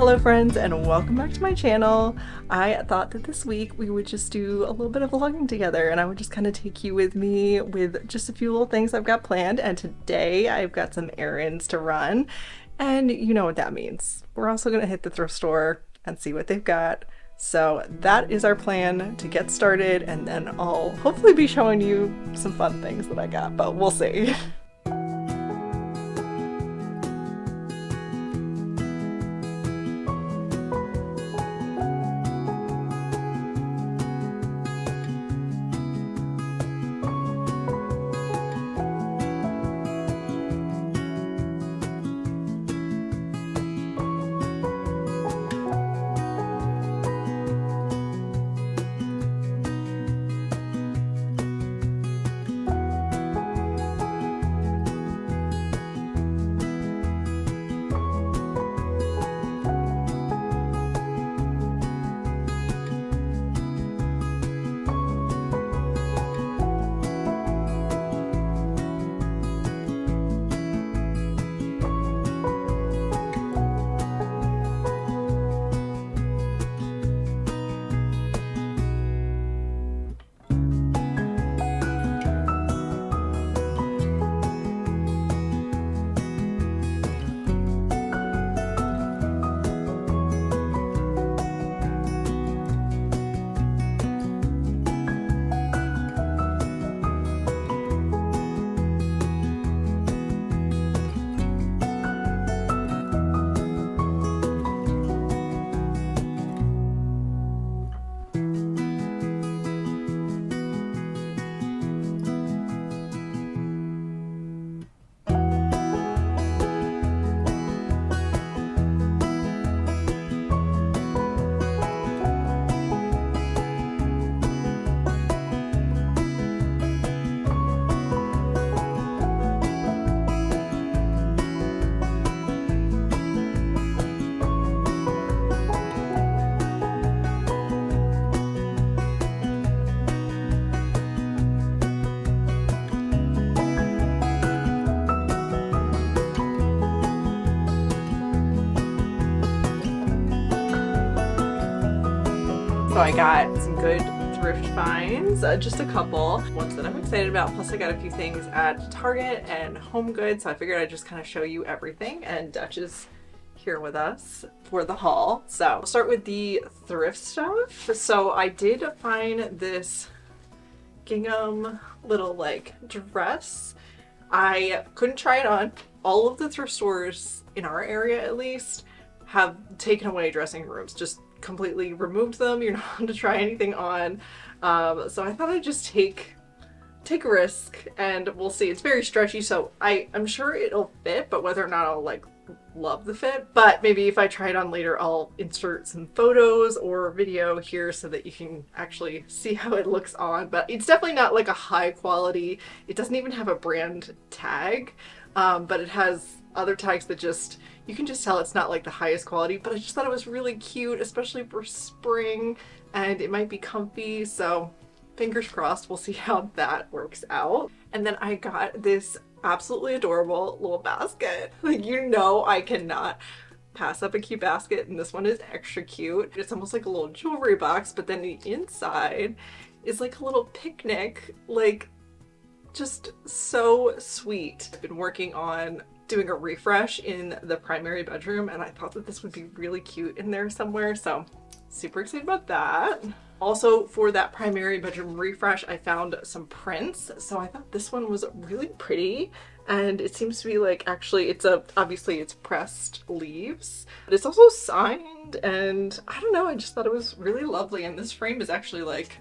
Hello friends and welcome back to my channel. I thought that this week we would just do a little bit of vlogging together and I would just kind of take you with me with just a few little things I've got planned, and today I've got some errands to run and you know what that means. We're also going to hit the thrift store and see what they've got. So that is our plan to get started, and then I'll hopefully be showing you some fun things that I got, but we'll see. So I got some good thrift finds, just a couple ones that I'm excited about, plus I got a few things at Target and Home Goods, so I figured I'd just kind of show you everything, and Dutch is here with us for the haul. So I'll start with the thrift stuff. So I did find this gingham little like dress. I couldn't try it on. All of the thrift stores in our area at least have taken away dressing rooms, just completely removed them. You're not allowed to try anything on. So I thought I'd just take a risk and we'll see. It's very stretchy, so I'm sure it'll fit, but whether or not I'll like love the fit. But maybe if I try it on later, I'll insert some photos or video here so that you can actually see how it looks on. But it's definitely not like a high quality. It doesn't even have a brand tag, but it has other tags that just, you can just tell it's not like the highest quality, but I just thought it was really cute, especially for spring, and it might be comfy, so fingers crossed. We'll see how that works out. And then I got this absolutely adorable little basket. Like, you know, I cannot pass up a cute basket, and this one is extra cute. It's almost like a little jewelry box, but then the inside is like a little picnic, like just so sweet. I've been working on doing a refresh in the primary bedroom, and I thought that this would be really cute in there somewhere, so super excited about that. Also, for that primary bedroom refresh, I found some prints, so I thought this one was really pretty, and it seems to be like, actually obviously it's pressed leaves, but it's also signed, and I don't know, I just thought it was really lovely. And this frame is actually like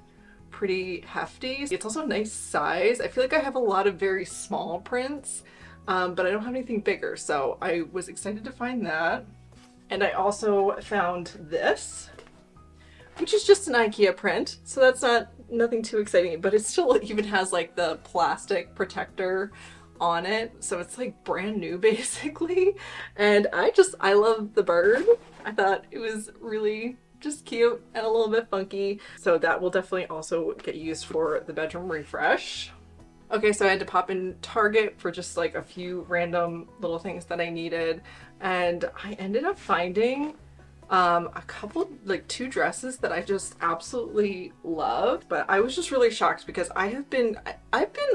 pretty hefty. It's also a nice size. I feel like I have a lot of very small prints, but I don't have anything bigger, so I was excited to find that. And I also found this, which is just an IKEA print, so that's nothing too exciting, but it still even has like the plastic protector on it, so it's like brand new basically. And I love the bird. I thought it was really just cute and a little bit funky, so that will definitely also get used for the bedroom refresh. Okay, so I had to pop in Target for just like a few random little things that I needed, and I ended up finding A couple, like two dresses that I just absolutely loved, but I was just really shocked because I've been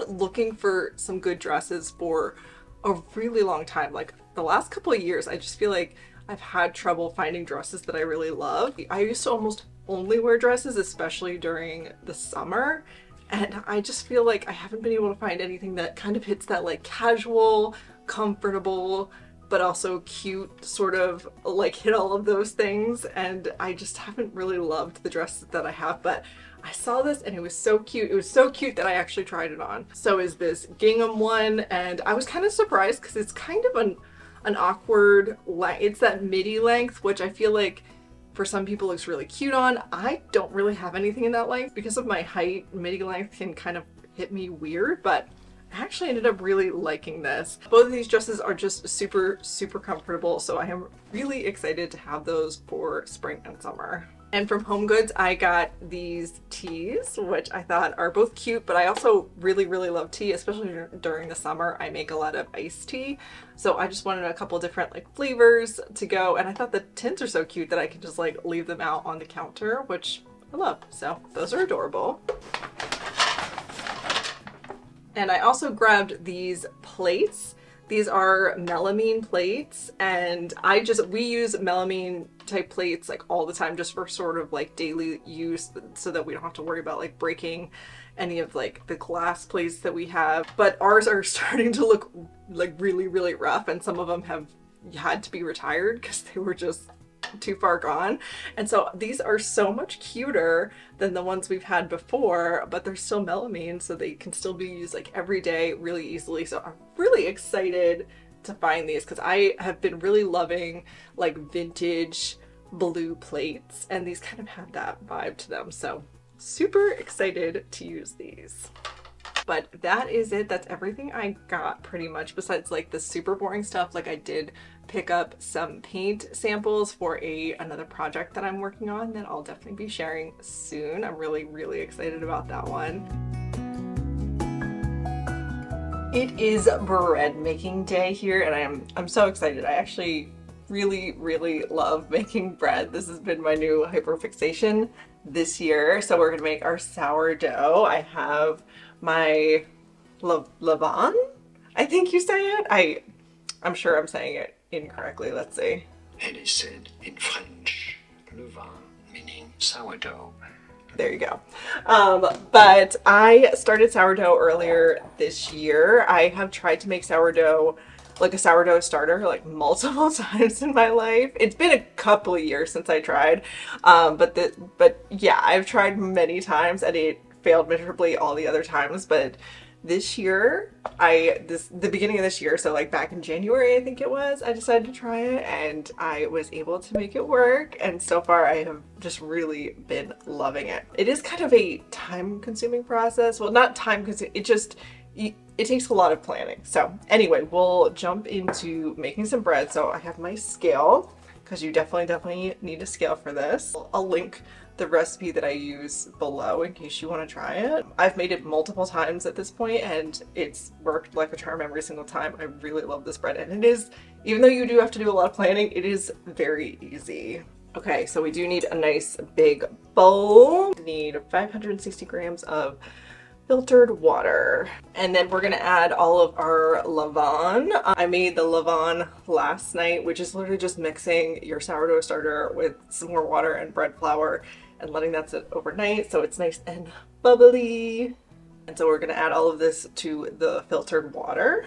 looking for some good dresses for a really long time. Like the last couple of years, I just feel like I've had trouble finding dresses that I really love. I used to almost only wear dresses, especially during the summer. And I just feel like I haven't been able to find anything that kind of hits that like casual, comfortable, but also cute sort of like hit all of those things. And I just haven't really loved the dresses that I have, but I saw this and it was so cute. It was so cute that I actually tried it on. So is this gingham one, and I was kind of surprised because it's kind of an awkward length. It's that midi length, which I feel like for some people looks really cute on. I don't really have anything in that length because of my height. Midi length can kind of hit me weird, but I actually ended up really liking this. Both of these dresses are just super, super comfortable, so I am really excited to have those for spring and summer. And from HomeGoods, I got these teas, which I thought are both cute, but I also really, really love tea, especially during the summer. I make a lot of iced tea, so I just wanted a couple different like flavors to go, and I thought the tints are so cute that I could just like leave them out on the counter, which I love. So those are adorable. And I also grabbed these plates. These are melamine plates, and we use melamine type plates like all the time just for sort of like daily use so that we don't have to worry about like breaking any of like the glass plates that we have. But ours are starting to look like really, really rough, and some of them have had to be retired because they were just too far gone. And so these are so much cuter than the ones we've had before, but they're still melamine, so they can still be used like every day really easily. So I'm really excited to find these because I have been really loving like vintage blue plates, and these kind of have that vibe to them. So super excited to use these. But that is it. That's everything I got pretty much, besides like the super boring stuff. Like I did pick up some paint samples for another project that I'm working on that I'll definitely be sharing soon. I'm really, really excited about that one. It is bread making day here, and I'm so excited. I actually really, really love making bread. This has been my new hyperfixation this year. So we're gonna make our sourdough. I have my levain, I think you say it. I'm sure I'm saying it incorrectly. Let's see. It is said in French, levain, meaning sourdough. There you go. But I started sourdough earlier this year. I have tried to make sourdough, like a sourdough starter, like multiple times in my life. It's been a couple of years since I tried, but yeah, I've tried many times and it failed miserably all the other times. But this year, the beginning of this year, so like back in January, I think it was, I decided to try it and I was able to make it work. And so far I have just really been loving it. It is kind of a time-consuming process. Well, not time-consuming, it takes a lot of planning. So anyway, we'll jump into making some bread. So I have my scale, because you definitely need a scale for this. I'll link the recipe that I use below in case you want to try it. I've made it multiple times at this point and it's worked like a charm every single time. I really love this bread, and it is, even though you do have to do a lot of planning, it is very easy. Okay, so we do need a nice big bowl. We need 560 grams of filtered water. And then we're gonna add all of our levain. I made the levain last night, which is literally just mixing your sourdough starter with some more water and bread flour and letting that sit overnight so it's nice and bubbly. And so we're gonna add all of this to the filtered water.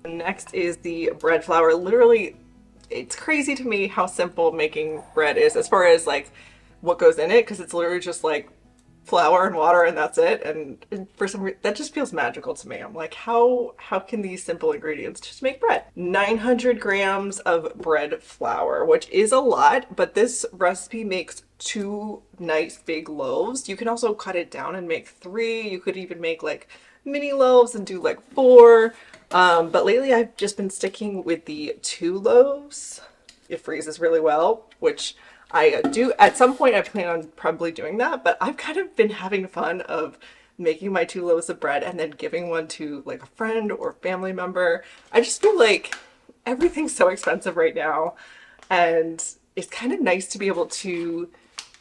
Next is the bread flour. Literally, it's crazy to me how simple making bread is as far as like what goes in it, because it's literally just like flour and water and that's it. And for some reason that just feels magical to me. I'm like, how can these simple ingredients just make bread? 900 grams of bread flour, which is a lot, but this recipe makes 2 nice big loaves. You can also cut it down and make 3. You could even make like mini loaves and do like 4. But lately I've just been sticking with the 2 loaves. It freezes really well, which I do, at some point I plan on probably doing that, but I've kind of been having fun of making my 2 loaves of bread and then giving one to like a friend or family member. I just feel like everything's so expensive right now, And it's kind of nice to be able to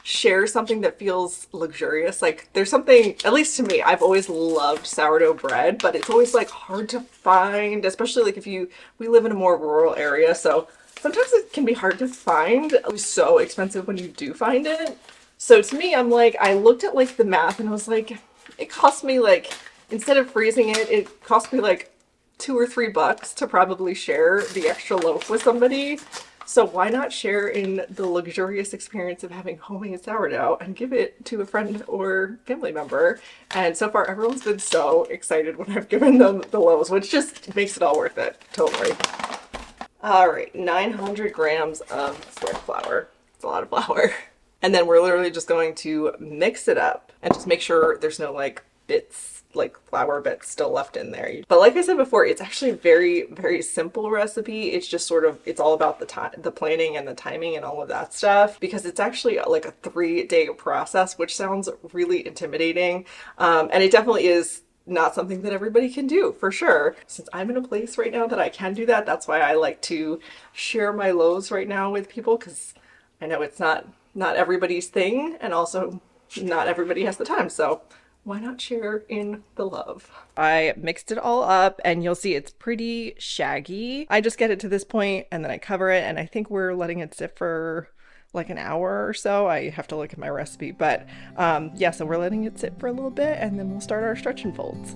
share something that feels luxurious. Like there's something, at least to me, I've always loved sourdough bread, but it's always like hard to find, especially like if we live in a more rural area. So sometimes it can be hard to find. It's so expensive when you do find it. So to me, I'm like, I looked at like the math and I was like, it cost me like, instead of freezing it, it cost me like $2 or $3 to probably share the extra loaf with somebody. So why not share in the luxurious experience of having homemade sourdough and give it to a friend or family member? And so far, everyone's been so excited when I've given them the loaves, which just makes it all worth it. Totally. All right, 900 grams of sweat flour. It's a lot of flour. And then we're literally just going to mix it up and just make sure there's no like bits, like flour bits still left in there. But like I said before, it's actually a very, very simple recipe. It's just sort of, it's all about the time, the planning and the timing and all of that stuff, because it's actually like a 3-day process, which sounds really intimidating. And it definitely is not something that everybody can do, for sure. Since I'm in a place right now that I can do that, that's why I like to share my loaves right now with people, because I know it's not everybody's thing, and also not everybody has the time. So why not share in the love? I mixed it all up and you'll see it's pretty shaggy. I just get it to this point and then I cover it, and I think we're letting it sit for like an hour or so. I have to look at my recipe, but yeah, so we're letting it sit for a little bit and then we'll start our stretch and folds.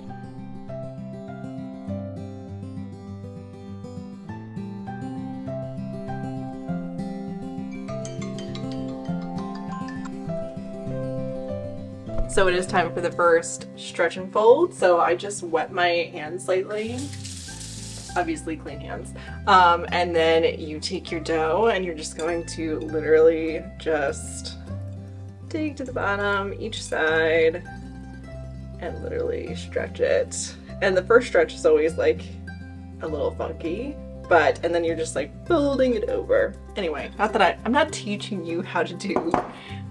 So it is time for the first stretch and fold. So I just wet my hands slightly, obviously clean hands. And then you take your dough and you're just going to literally just dig to the bottom, each side, and literally stretch it. And the first stretch is always like a little funky, and then you're just like folding it over. Anyway, not that I'm not teaching you how to do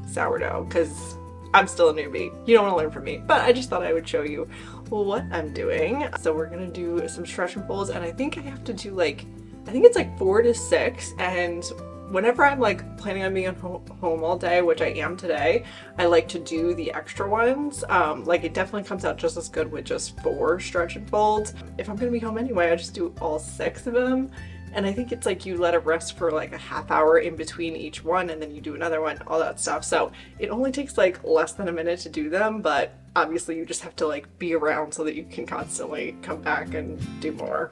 sourdough, because I'm still a newbie. You don't want to learn from me, but I just thought I would show you what I'm doing. So we're gonna do some stretch and folds, and I think I have to do like, I think it's like 4 to 6. And whenever I'm like planning on being at home all day, which I am today, I like to do the extra ones. Like it definitely comes out just as good with just 4 stretch and folds. If I'm gonna be home anyway, I just do all 6 of them. And I think it's like you let it rest for like a half hour in between each one, and then you do another one, all that stuff. So it only takes like less than a minute to do them, but obviously you just have to like be around so that you can constantly come back and do more.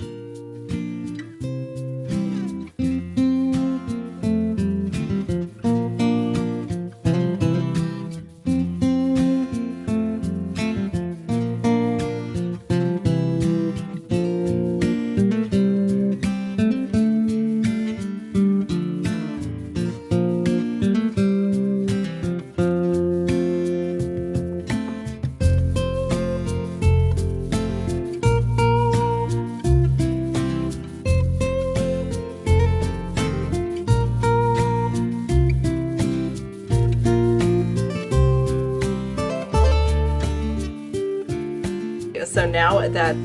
So now that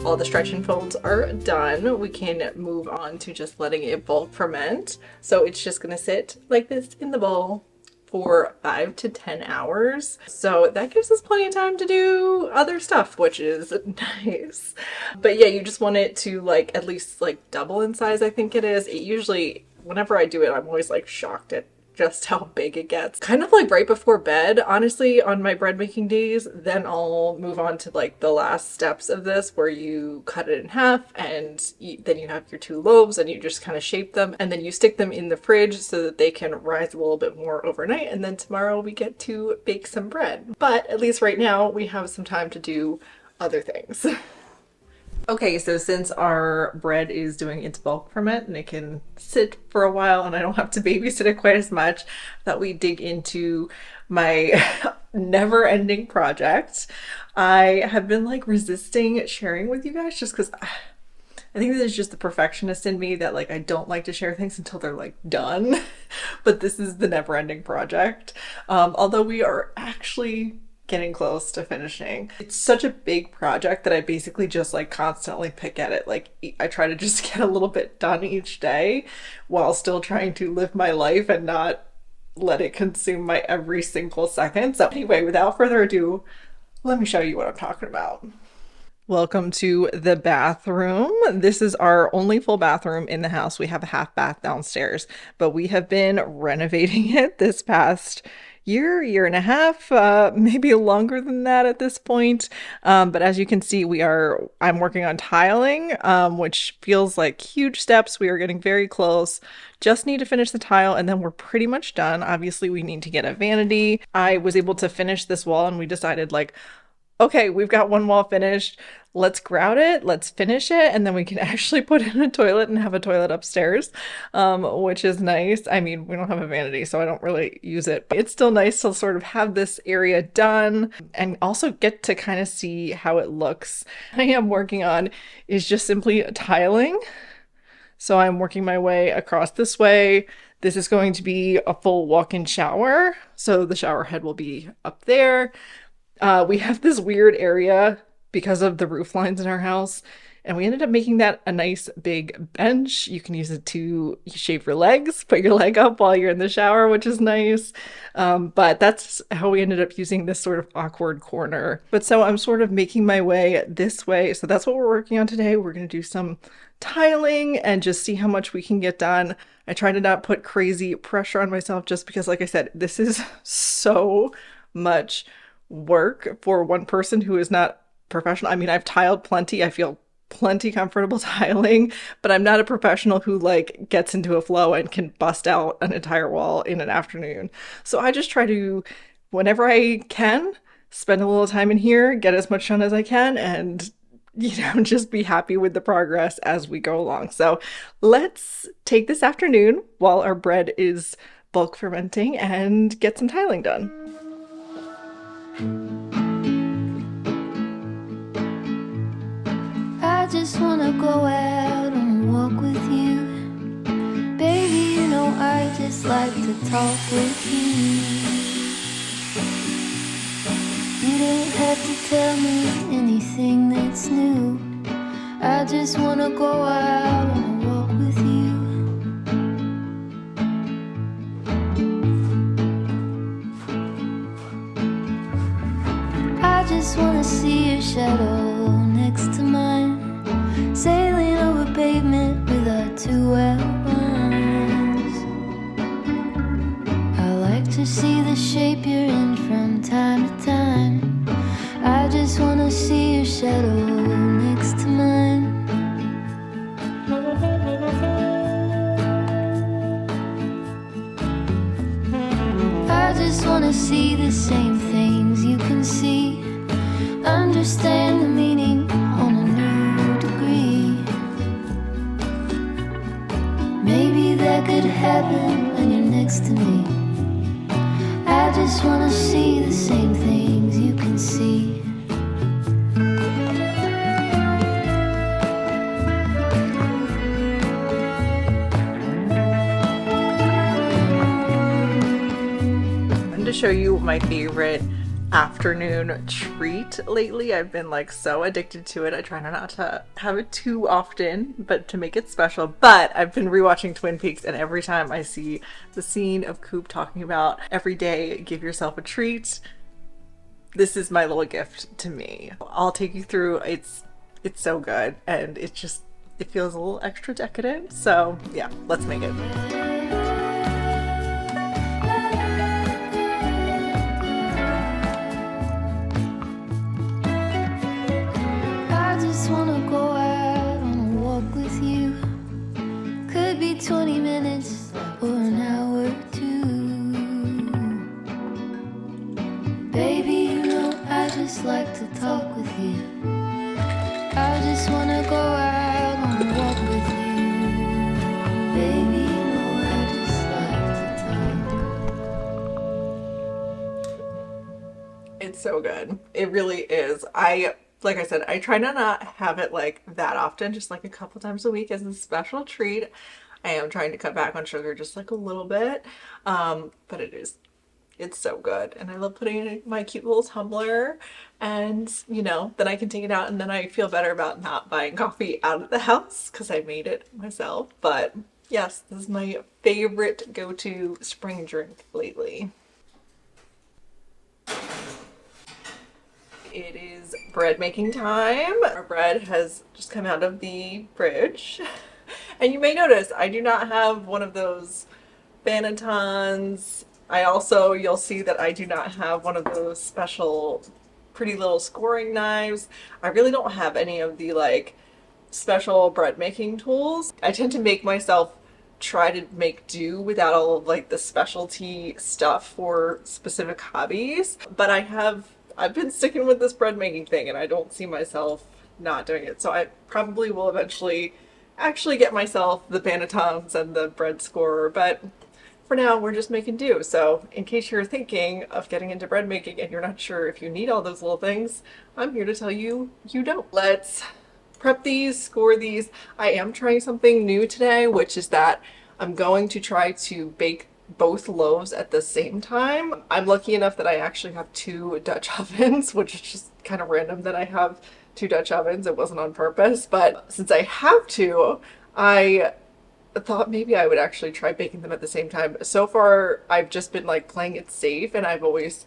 all the stretch and folds are done, we can move on to just letting it bulk ferment. So it's just gonna sit like this in the bowl for 5 to 10 hours. So that gives us plenty of time to do other stuff, which is nice. But yeah, you just want it to like at least like double in size, I think it is. It usually, whenever I do it, I'm always like shocked at just how big it gets. Kind of like right before bed, honestly, on my bread making days, then I'll move on to like the last steps of this, where you cut it in half and then you have your 2 loaves and you just kind of shape them, and then you stick them in the fridge so that they can rise a little bit more overnight, and then tomorrow we get to bake some bread. But at least right now we have some time to do other things. Okay, so since our bread is doing its bulk ferment and it can sit for a while and I don't have to babysit it quite as much, that we dig into my never-ending project. I have been like resisting sharing with you guys just because I think this is just the perfectionist in me that like I don't like to share things until they're like done. But this is the never-ending project. Although we are actually getting close to finishing. It's such a big project that I basically just like constantly pick at it. Like I try to just get a little bit done each day while still trying to live my life and not let it consume my every single second. So anyway, without further ado, let me show you what I'm talking about. Welcome to the bathroom. This is our only full bathroom in the house. We have a half bath downstairs, but we have been renovating it this past year and a half, maybe longer than that at this point. But as you can see, I'm working on tiling, which feels like huge steps. We are getting very close. Just need to finish the tile and then we're pretty much done. Obviously, we need to get a vanity. I was able to finish this wall and we decided like, okay, we've got one wall finished. Let's grout it, let's finish it, and then we can actually put in a toilet and have a toilet upstairs, which is nice. I mean, we don't have a vanity, so I don't really use it. But it's still nice to sort of have this area done and also get to kind of see how it looks. What I am working on is just simply tiling. So I'm working my way across this way. This is going to be a full walk-in shower. So the shower head will be up there. We have this weird area because of the roof lines in our house, and we ended up making that a nice big bench. You can use it to shave your legs, put your leg up while you're in the shower, which is nice. But that's how we ended up using this sort of awkward corner. But so I'm sort of making my way this way. So that's what we're working on today. We're going to do some tiling and just see how much we can get done. I try to not put crazy pressure on myself just because, like I said, this is so much work for one person who is not professional. I mean, I've tiled plenty. I feel plenty comfortable tiling, but I'm not a professional who like gets into a flow and can bust out an entire wall in an afternoon. So I just try to, whenever I can, spend a little time in here, get as much done as I can, and just be happy with the progress as we go along. So let's take this afternoon while our bread is bulk fermenting and get some tiling done. I just wanna go out on a walk with you. Baby, you know I just like to talk with you. You don't have to tell me anything that's new. I just wanna go out on a walk with you. I just wanna see your shadow next to mine, sailing over pavement with our two elbows. I like to see the shape you're in from time to time. I just wanna see your shadow next to mine. I just wanna see the same things you can see, understand the meaning on a new degree. Maybe that could happen when you're next to me. I just wanna see the same things you can see. To show you my favorite afternoon treat lately. I've been like so addicted to it. I try not to have it too often, but to make it special. But I've been rewatching Twin Peaks, and every time I see the scene of Coop talking about every day give yourself a treat, this is my little gift to me. I'll take you through. It's so good, and it feels a little extra decadent. So yeah, let's make it. Wanna go out on a walk with you. Could be 20 minutes or an hour or two. Baby, you know I just like to talk with you. I just wanna go out on a walk with you. Baby, you know I just like to talk. It's so good. It really is. Like I said, I try to not have it like that often, just like a couple times a week as a special treat. I am trying to cut back on sugar just like a little bit, but It's so good. And I love putting it in my cute little tumbler, and you know, then I can take it out, and then I feel better about not buying coffee out of the house because I made it myself. But yes, this is my favorite go-to spring drink lately. It is bread making time. Our bread has just come out of the fridge. And you may notice I do not have one of those bannetons. I also, you'll see that I do not have one of those special pretty little scoring knives. I really don't have any of the like special bread making tools. I tend to make myself try to make do without all of like the specialty stuff for specific hobbies. But I've been sticking with this bread making thing, and I don't see myself not doing it. So I probably will eventually actually get myself the bannetons and the bread scorer, but for now we're just making do. So in case you're thinking of getting into bread making and you're not sure if you need all those little things, I'm here to tell you you don't. Let's prep these, score these. I am trying something new today, which is that I'm going to try to bake both loaves at the same time. I'm lucky enough that I actually have 2 Dutch ovens, which is just kind of random that I have 2 Dutch ovens. It wasn't on purpose, but since I have to, I thought maybe I would actually try baking them at the same time. So far, I've just been like playing it safe, and I've always,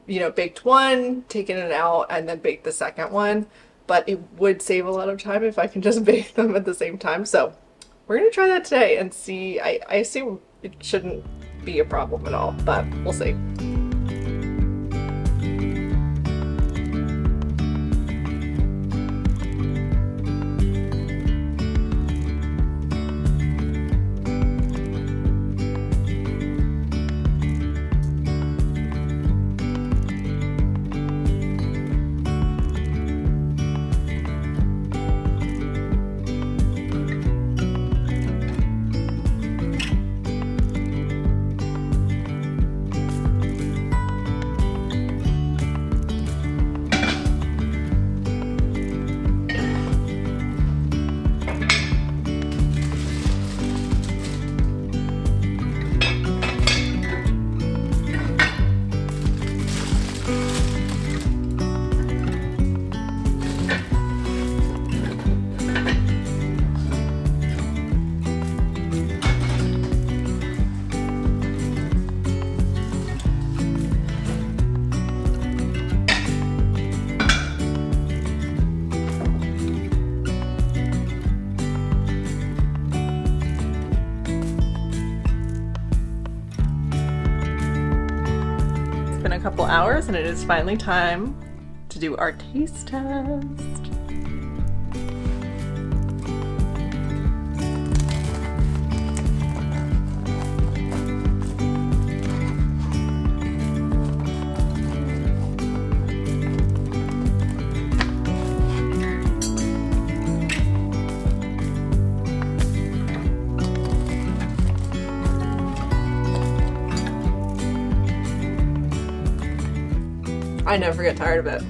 you know, baked one, taken it out, and then baked the second one. But it would save a lot of time if I can just bake them at the same time. So we're gonna try that today and see. I assume it shouldn't be a problem at all, but we'll see. A couple hours, and it is finally time to do our taste test. I never get tired of it.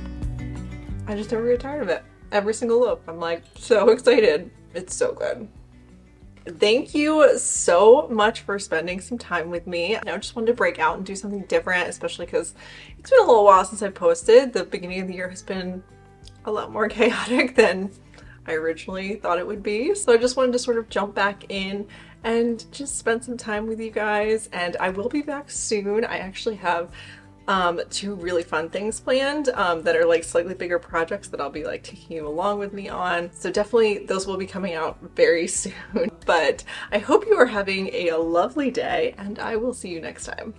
I just never get tired of it. Every single loaf, I'm like so excited. It's so good. Thank you so much for spending some time with me. I just wanted to break out and do something different, especially because it's been a little while since I posted. The beginning of the year has been a lot more chaotic than I originally thought it would be. So I just wanted to sort of jump back in and just spend some time with you guys. And I will be back soon. I actually have 2 really fun things planned that are like slightly bigger projects that I'll be like taking you along with me on. So definitely those will be coming out very soon. But I hope you are having a lovely day, and I will see you next time.